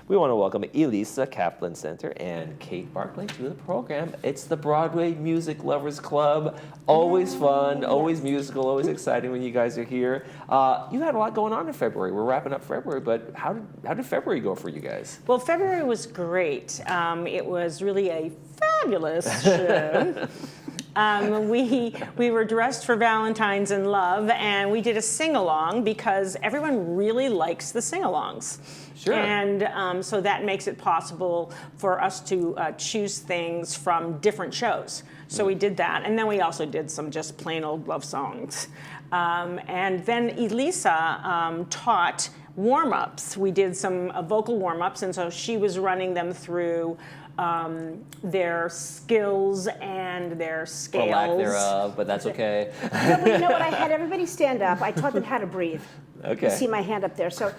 We want to welcome Elisa Kaplan Center and Kate Barclay to the program. It's the Broadway Music Lovers Club. Always fun, always musical, always exciting when you guys are here. You had a lot going on in February. We're wrapping up February, but how did February go for you guys? Well, February was great. It was really a fabulous show. We were dressed for Valentine's in Love, and we did a sing-along because everyone really likes the sing-alongs. Sure. And so that makes it possible for us to choose things from different shows. So we did that, and then we also did some just plain old love songs. And then Elisa taught warm-ups. We did some vocal warm-ups, and so she was running them through their skills and their scales. For lack thereof, but that's okay. No, but you know what? I had everybody stand up. I taught them how to breathe. Okay. You see my hand up there. So,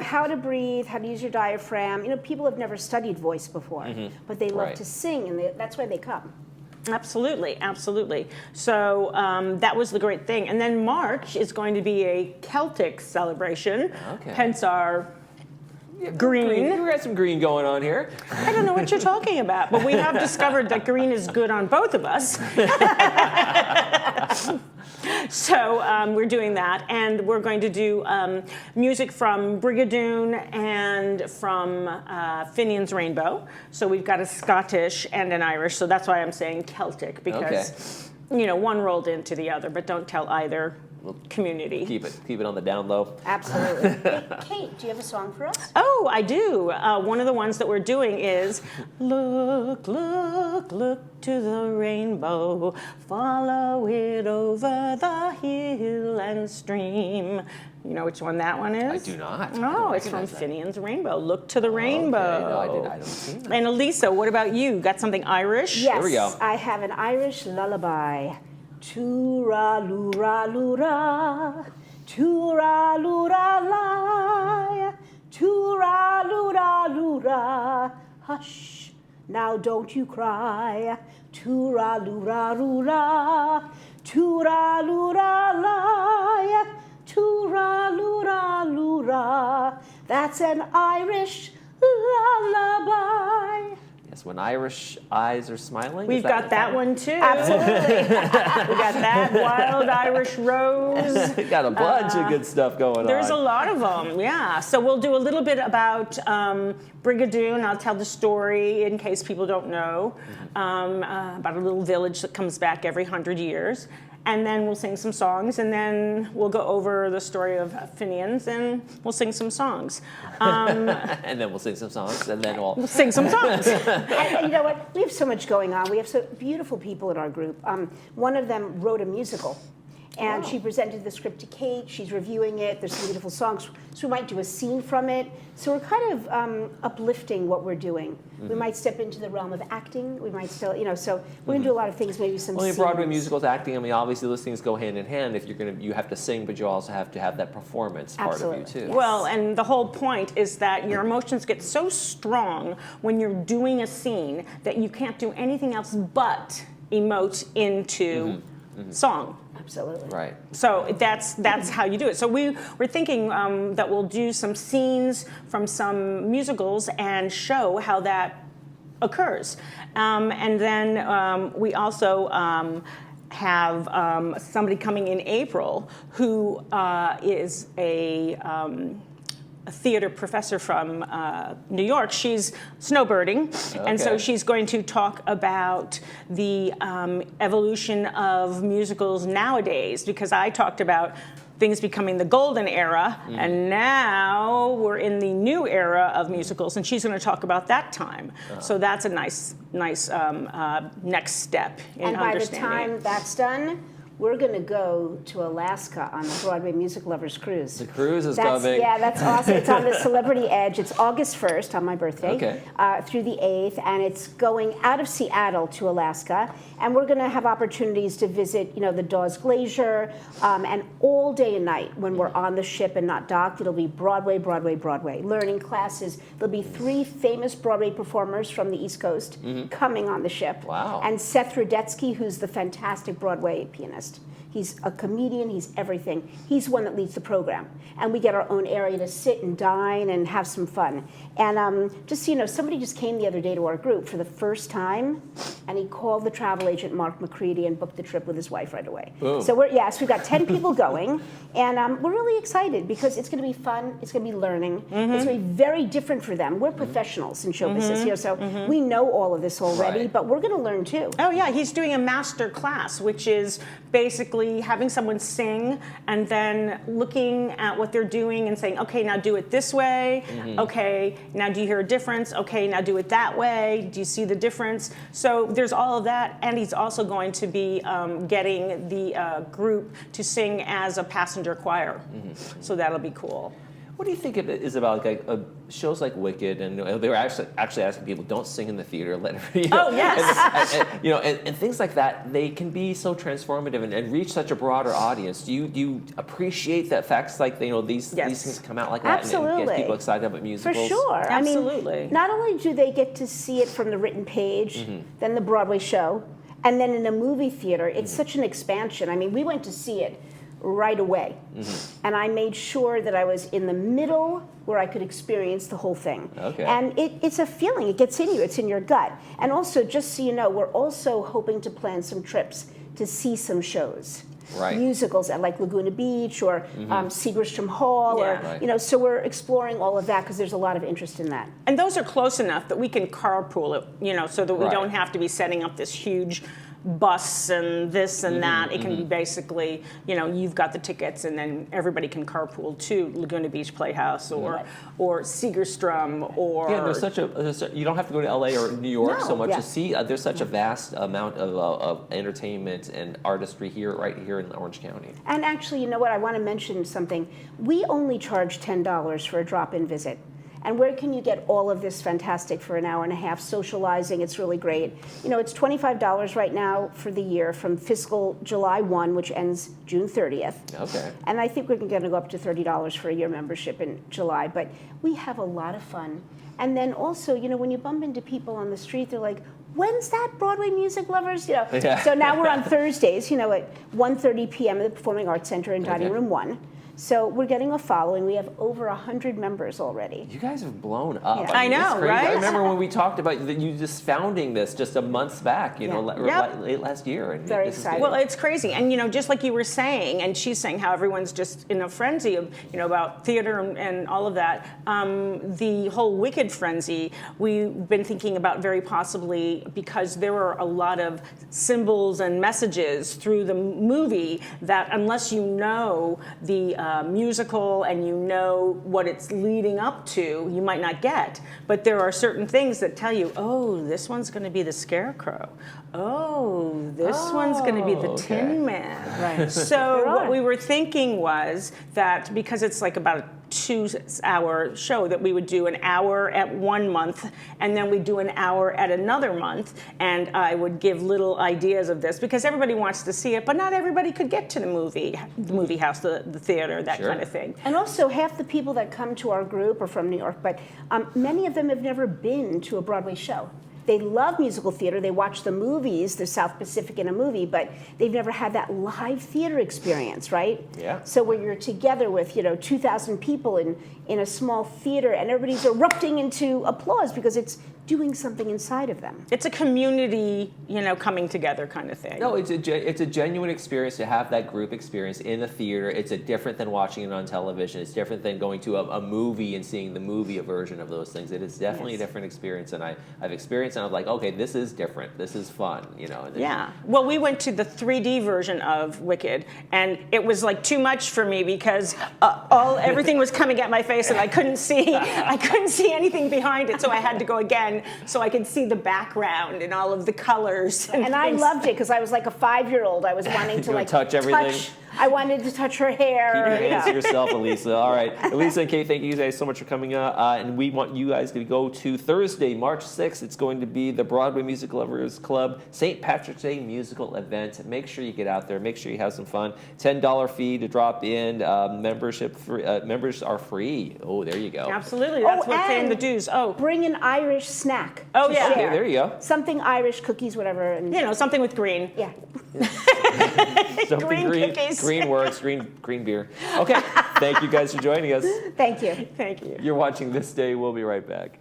how to breathe, how to use your diaphragm. People have never studied voice before, but they love to sing, and that's why they come. Absolutely, absolutely. So that was the great thing. And then March is going to be a Celtic celebration, hence our green. We got some green going on here. I don't know what you're talking about, but we have discovered that green is good on both of us. So we're doing that, and we're going to do music from Brigadoon and from Finian's Rainbow. So we've got a Scottish and an Irish, so that's why I'm saying Celtic, because one rolled into the other, but don't tell either community. Keep it on the down low. Absolutely. Hey, Kate, do you have a song for us? Oh, I do. One of the ones that we're doing is Look, look, look to the rainbow, follow it over the hill and stream. You know which one that one is? I do not. No, it's from Finian's Rainbow. Look to the rainbow. Okay. No, I don't see that. And Elisa, what about you? Got something Irish? Yes, Here we go. I have an Irish lullaby. Toora-lura-lura, toora-lura-lie, toora-lura-lura, hush, now don't you cry. Toora-lura-lura, toora-lura-lie, toora-lura-lura, that's an Irish lullaby. Yes, when Irish eyes are smiling. We've got that one too. Absolutely. We got that Wild Irish Rose. Got a bunch of good stuff going on. There's a lot of them, yeah. So we'll do a little bit about Brigadoon. I'll tell the story in case people don't know, about a little village that comes back every 100 years. And then we'll sing some songs, and then we'll go over the story of Finian's, and we'll sing some songs. And then we'll sing some songs, and then we'll sing some songs. And you know what? We have so much going on. We have so beautiful people in our group. One of them wrote a musical, and she presented the script to Kate. She's reviewing it. There's some beautiful songs. So we might do a scene from it. So we're kind of uplifting what we're doing. We might step into the realm of acting. We might still, so we're gonna do a lot of things. Maybe some. Well, in scenes. Broadway musicals, acting. I mean, obviously those things go hand in hand. If you have to sing, but you also have to have that performance part of you too. Yes. Well, and the whole point is that your emotions get so strong when you're doing a scene that you can't do anything else but emote into song. Absolutely. Right. So that's how you do it. So we're thinking that we'll do some scenes from some musicals and show how that occurs. And then we also have somebody coming in April who is a theater professor from New York. She's snowbirding, and so she's going to talk about the evolution of musicals nowadays, because I talked about things becoming the golden era, and now we're in the new era of musicals, and she's going to talk about that time. So that's a nice next step in understanding. And by the time that's done, we're going to go to Alaska on the Broadway Music Lovers Cruise. The cruise is coming. Yeah, that's awesome. It's on the Celebrity Edge. It's August 1st on my birthday through the 8th, and it's going out of Seattle to Alaska. And we're going to have opportunities to visit, the Dawes Glacier, and all day and night when we're on the ship and not docked, it'll be Broadway, Broadway, Broadway. Learning classes. There'll be 3 famous Broadway performers from the East Coast coming on the ship. Wow. And Seth Rudetsky, who's the fantastic Broadway pianist. He's a comedian. He's everything. He's the one that leads the program. And we get our own area to sit and dine and have some fun. And just so you know, somebody just came the other day to our group for the first time, and he called the travel agent, Mark McCready, and booked the trip with his wife right away. Boom. So we've got 10 people going, and we're really excited because it's going to be fun. It's going to be learning. It's going to be very different for them. We're professionals in show business, you know, so we know all of this already, Right. but we're going to learn too. Oh yeah, he's doing a master class, which is basically having someone sing and then looking at what they're doing and saying, okay, now do it this way. Okay, now do you hear a difference? Okay, now do it that way. Do you see the difference? So there's all of that, and he's also going to be getting the group to sing as a passenger choir. So that'll be cool. What do you think it is about shows like Wicked, and they were actually asking people, don't sing in the theater, let everybody, Oh, yes. and things like that. They can be so transformative and reach such a broader audience. Do you appreciate that facts like these things come out like that and get people excited about musicals? For sure. Absolutely. I mean, not only do they get to see it from the written page, then the Broadway show, and then in a movie theater, it's such an expansion. I mean, we went to see it right away. And I made sure that I was in the middle where I could experience the whole thing. Okay. And it's a feeling, it gets in you, it's in your gut. And also, just so you know, we're also hoping to plan some trips to see some shows. Right. Musicals at like Laguna Beach or Seagristrom Hall, Yeah. or Right. so we're exploring all of that because there's a lot of interest in that. And those are close enough that we can carpool it, so that we Right. don't have to be setting up this huge bus and this and that. It can be basically, you've got the tickets and then everybody can carpool to Laguna Beach Playhouse or Seagristrom or... Yeah, you don't have to go to LA or New York No, so much yeah. to see. There's such a vast amount of entertainment and artistry right here in Orange County. And actually, you know what? I want to mention something. We only charge $10 for a drop-in visit. And where can you get all of this fantastic for an hour and a half socializing? It's really great. It's $25 right now for the year from fiscal July 1, which ends June 30th. Okay. And I think we're going to go up to $30 for a year membership in July. But we have a lot of fun. And then also, when you bump into people on the street, they're like, when's that Broadway Music Lovers? Yeah. So now we're on Thursdays, at 1:30 p.m. at the Performing Arts Center in Dining Room 1. So we're getting a following. We have over 100 members already. You guys have blown up. Yeah. I mean, it's know, crazy. right? I remember when we talked about you just founding this just a month back, late last year. And Very this is exciting. good. Well, it's crazy. And, just like you were saying, and she's saying how everyone's just in a frenzy of, about theater and all of that, the whole Wicked frenzy, we've been thinking about very possibly because there were a lot of symbols and messages through the movie that unless you know the musical and you know what it's leading up to, you might not get. But there are certain things that tell you, oh, this one's going to be the Scarecrow. Oh, this one's going to be the Tin Man. Right. So what we were thinking was that because it's like about a 2-hour show, that we would do an hour at one month and then we'd do an hour at another month, and I would give little ideas of this because everybody wants to see it, but not everybody could get to the movie house, the theater, that kind of thing. And also, half the people that come to our group are from New York, but many of them have never been to a Broadway show. They love musical theater. They watch the movies, the South Pacific in a movie, but they've never had that live theater experience, right? Yeah. So where you're together with, 2,000 people in a small theater and everybody's erupting into applause because it's doing something inside of them. It's a community, coming together kind of thing. No, it's a genuine experience to have that group experience in a theater. It's different than watching it on television. It's different than going to a movie and seeing the movie version of those things. It is definitely a different experience, and I've experienced it, and I'm like, okay, this is different. This is fun, Yeah. Well, we went to the 3D version of Wicked, and it was like too much for me because everything was coming at my face, and I couldn't see anything behind it, so I had to go again so I could see the background and all of the colors. And I loved it because I was like a 5-year-old. I was wanting to touch everything. I wanted to touch her hair. Keep your hands to yourself, Elisa. All right. Elisa and Kate, thank you guys so much for coming out. And we want you guys to go to Thursday, March 6th. It's going to be the Broadway Music Lovers Club St. Patrick's Day musical event. Make sure you get out there. Make sure you have some fun. $10 fee to drop in. Members are free. Oh, there you go. Absolutely. That's what's paying the dues. Bring an Irish snack. Oh, to yeah. share. There you go. Something Irish, cookies, whatever. And Something with green. yeah. Something Green cookies. Green works. Green beer. Okay. Thank you guys for joining us. Thank you. Thank you. You're watching This Day. We'll be right back.